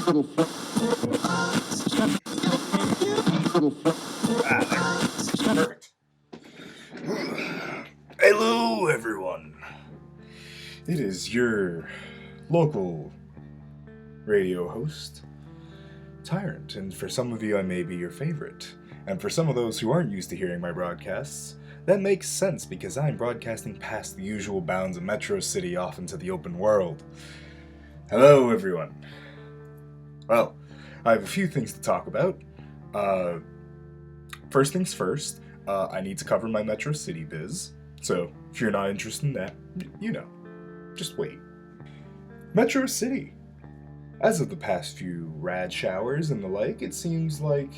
Perfect. Hello, everyone. It is your local radio host, Tyrant, and for some of you, I may be your favorite. And for some of those who aren't used to hearing my broadcasts, that makes sense because I'm broadcasting past the usual bounds of Metro City off into the open world. Hello, everyone. Well, I have a few things to talk about. First things first, I need to cover my Metro City biz. So, if you're not interested in that, just wait. Metro City. As of the past few rad showers and the like, it seems like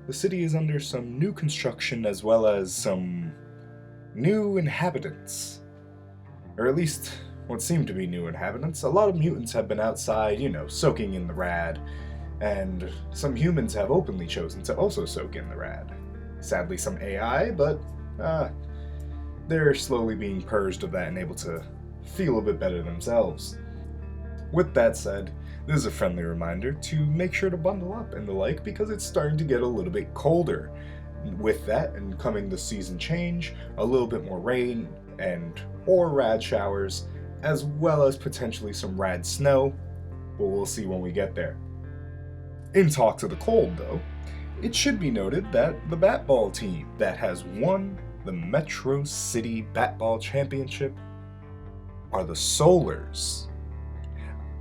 the city is under some new construction as well as some new inhabitants. Or at least, what seem to be new inhabitants. A lot of mutants have been outside, soaking in the rad, and some humans have openly chosen to also soak in the rad. Sadly, some AI, but they're slowly being purged of that and able to feel a bit better themselves. With that said, this is a friendly reminder to make sure to bundle up and the like because it's starting to get a little bit colder. With that, and coming the season change, a little bit more rain or rad showers, as well as potentially some rad snow, but we'll see when we get there. In talk to the cold, though, it should be noted that the Batball team that has won the Metro City Batball Championship are the Solars.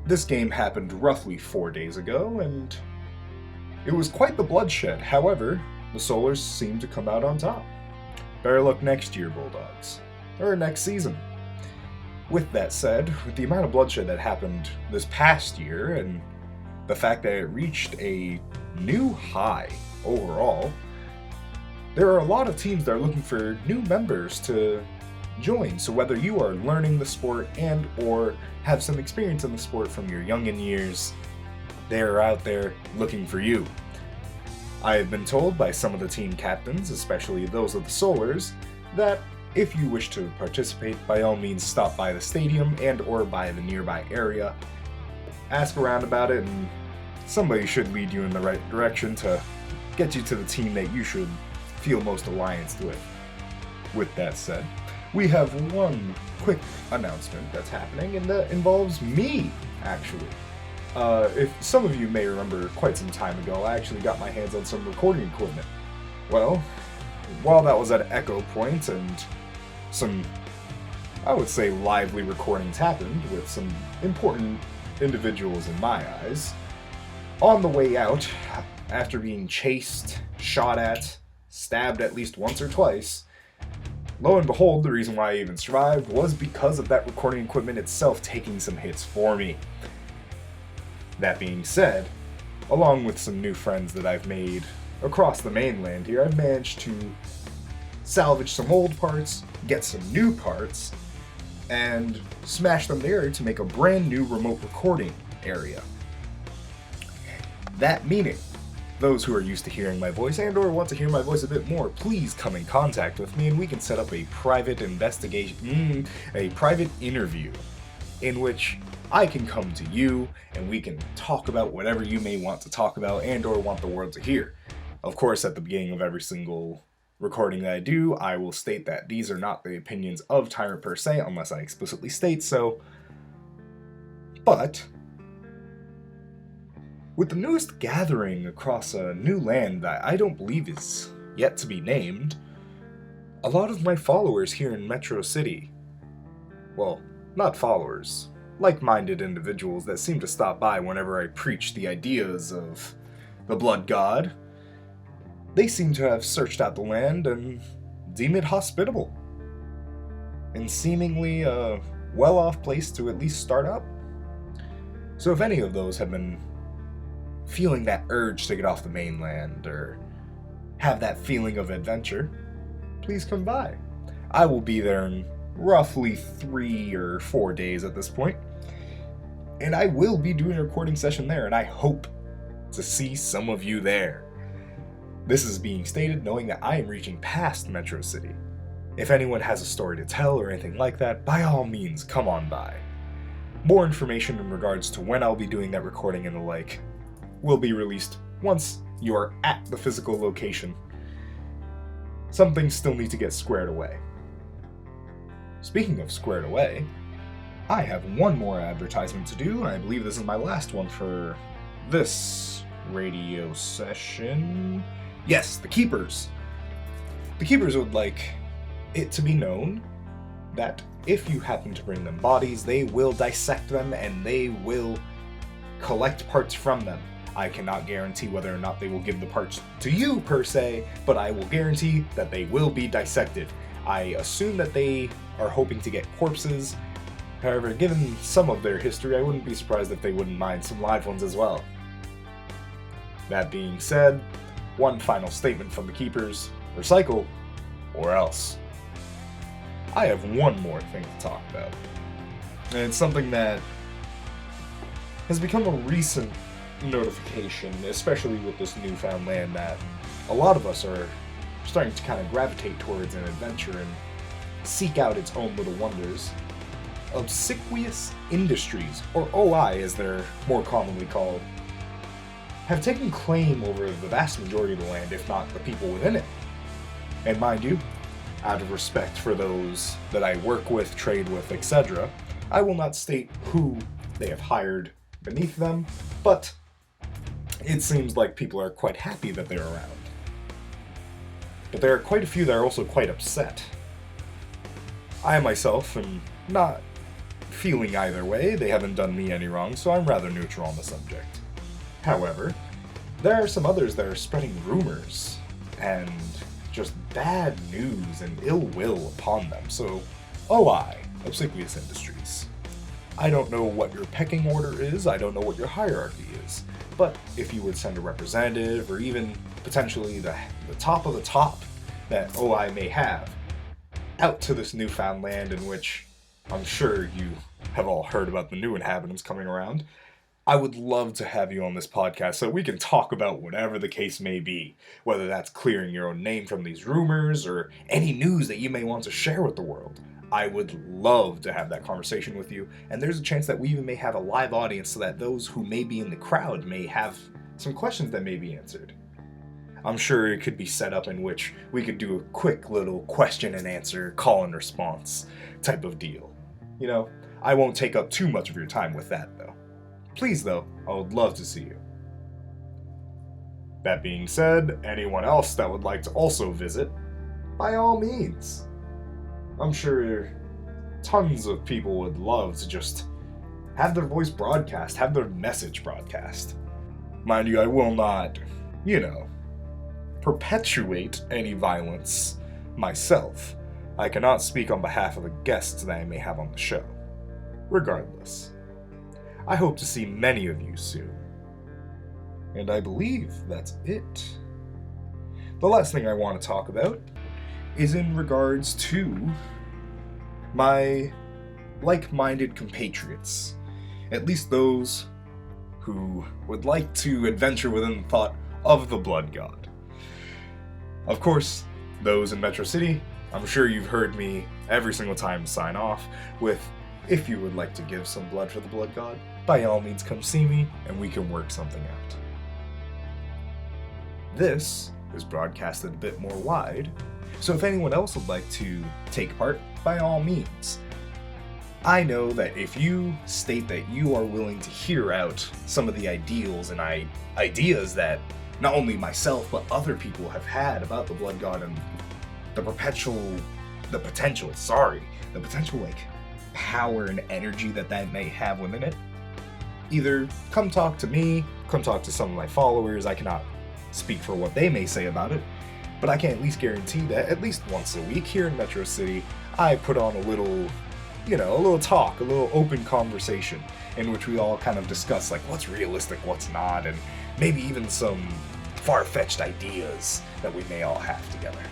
This game happened roughly 4 days ago, and it was quite the bloodshed. However, the Solars seem to come out on top. Better luck next year, Bulldogs. Or next season. With that said, with the amount of bloodshed that happened this past year, and the fact that it reached a new high overall, there are a lot of teams that are looking for new members to join. So whether you are learning the sport and or have some experience in the sport from your youngin' years, they are out there looking for you. I have been told by some of the team captains, especially those of the Solars, that if you wish to participate, by all means stop by the stadium and or by the nearby area. Ask around about it and somebody should lead you in the right direction to get you to the team that you should feel most allianced with. With that said, we have one quick announcement that's happening, and that involves me, actually. If some of you may remember, quite some time ago, I actually got my hands on some recording equipment. Well, while that was at Echo Point and some, I would say, lively recordings happened with some important individuals in my eyes, on the way out, after being chased, shot at, stabbed at least once or twice, lo and behold, the reason why I even survived was because of that recording equipment itself taking some hits for me. That being said, along with some new friends that I've made across the mainland here, I've managed to salvage some old parts, get some new parts, and smash them there to make a brand new remote recording area. That meaning, those who are used to hearing my voice and or want to hear my voice a bit more, please come in contact with me and we can set up a private private interview in which I can come to you and we can talk about whatever you may want to talk about and or want the world to hear. Of course, at the beginning of every single recording that I do, I will state that these are not the opinions of Tyrant per se, unless I explicitly state so. But with the newest gathering across a new land that I don't believe is yet to be named, a lot of my followers here in Metro City, well, not followers, like-minded individuals that seem to stop by whenever I preach the ideas of the Blood God, they seem to have searched out the land and deem it hospitable, and seemingly a well-off place to at least start up. So if any of those have been feeling that urge to get off the mainland or have that feeling of adventure, please come by. I will be there in roughly 3 or 4 days at this point, and I will be doing a recording session there, and I hope to see some of you there. This is being stated knowing that I am reaching past Metro City. If anyone has a story to tell or anything like that, by all means, come on by. More information in regards to when I'll be doing that recording and the like will be released once you are at the physical location. Some things still need to get squared away. Speaking of squared away, I have one more advertisement to do, and I believe this is my last one for this radio session. Yes, the Keepers. The Keepers would like it to be known that if you happen to bring them bodies, they will dissect them and they will collect parts from them. I cannot guarantee whether or not they will give the parts to you per se, but I will guarantee that they will be dissected. I assume that they are hoping to get corpses. However, given some of their history, I wouldn't be surprised if they wouldn't mind some live ones as well. That being said, one final statement from the Keepers: recycle or else. I have one more thing to talk about, and it's something that has become a recent notification, especially with this newfound land that a lot of us are starting to kind of gravitate towards an adventure and seek out its own little wonders. Obsequious Industries, or OI as they're more commonly called, have taken claim over the vast majority of the land, if not the people within it. And mind you, out of respect for those that I work with, trade with, etc., I will not state who they have hired beneath them, but it seems like people are quite happy that they're around. But there are quite a few that are also quite upset. I myself am not feeling either way. They haven't done me any wrong, so I'm rather neutral on the subject. However, there are some others that are spreading rumors and just bad news and ill will upon them. So, OI, Obsequious Industries. I don't know what your pecking order is, I don't know what your hierarchy is, but if you would send a representative, or even potentially the top of the top that OI may have, out to this newfound land in which I'm sure you have all heard about the new inhabitants coming around, I would love to have you on this podcast so we can talk about whatever the case may be, whether that's clearing your own name from these rumors or any news that you may want to share with the world. I would love to have that conversation with you, and there's a chance that we even may have a live audience so that those who may be in the crowd may have some questions that may be answered. I'm sure it could be set up in which we could do a quick little question and answer, call and response type of deal. You know, I won't take up too much of your time with that though. Please though, I would love to see you. That being said, anyone else that would like to also visit, by all means. I'm sure tons of people would love to just have their voice broadcast, have their message broadcast. Mind you, I will not, perpetuate any violence myself. I cannot speak on behalf of the guests that I may have on the show. Regardless, I hope to see many of you soon. And I believe that's it. The last thing I want to talk about is in regards to my like-minded compatriots, at least those who would like to adventure within the thought of the Blood God. Of course, those in Metro City, I'm sure you've heard me every single time sign off with, if you would like to give some blood for the Blood God, by all means come see me and we can work something out. This is broadcasted a bit more wide, so if anyone else would like to take part, by all means. I know that if you state that you are willing to hear out some of the ideals and ideas that not only myself but other people have had about the Blood God and the potential power and energy that may have within it, either come talk to me, come talk to some of my followers. I cannot speak for what they may say about it, but I can at least guarantee that at least once a week here in Metro City, I put on a little talk, a little open conversation in which we all kind of discuss like what's realistic, what's not, and maybe even some far-fetched ideas that we may all have together.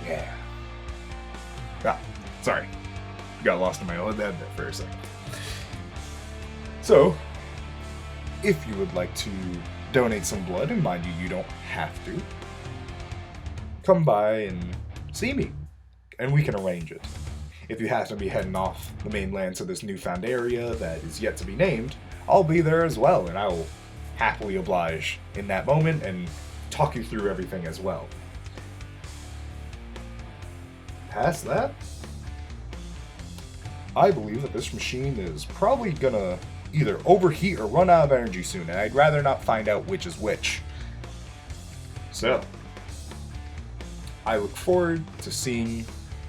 Yeah. Sorry. Got lost in my own head there for a second. So, if you would like to donate some blood, and mind you, you don't have to, come by and see me, and we can arrange it. If you happen to be heading off the mainland to this newfound area that is yet to be named, I'll be there as well, and I will happily oblige in that moment and talk you through everything as well. Past that, I believe that this machine is probably gonna either overheat or run out of energy soon, and I'd rather not find out which is which. So, I look forward to seeing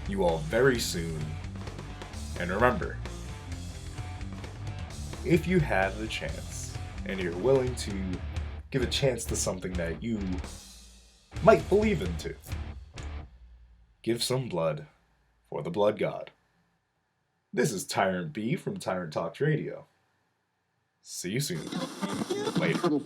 you all very soon. And remember, if you have the chance and you're willing to give a chance to something that you might believe into, give some blood for the blood god. This is Tyrant B from Tyrant Talks Radio. See you soon. Later.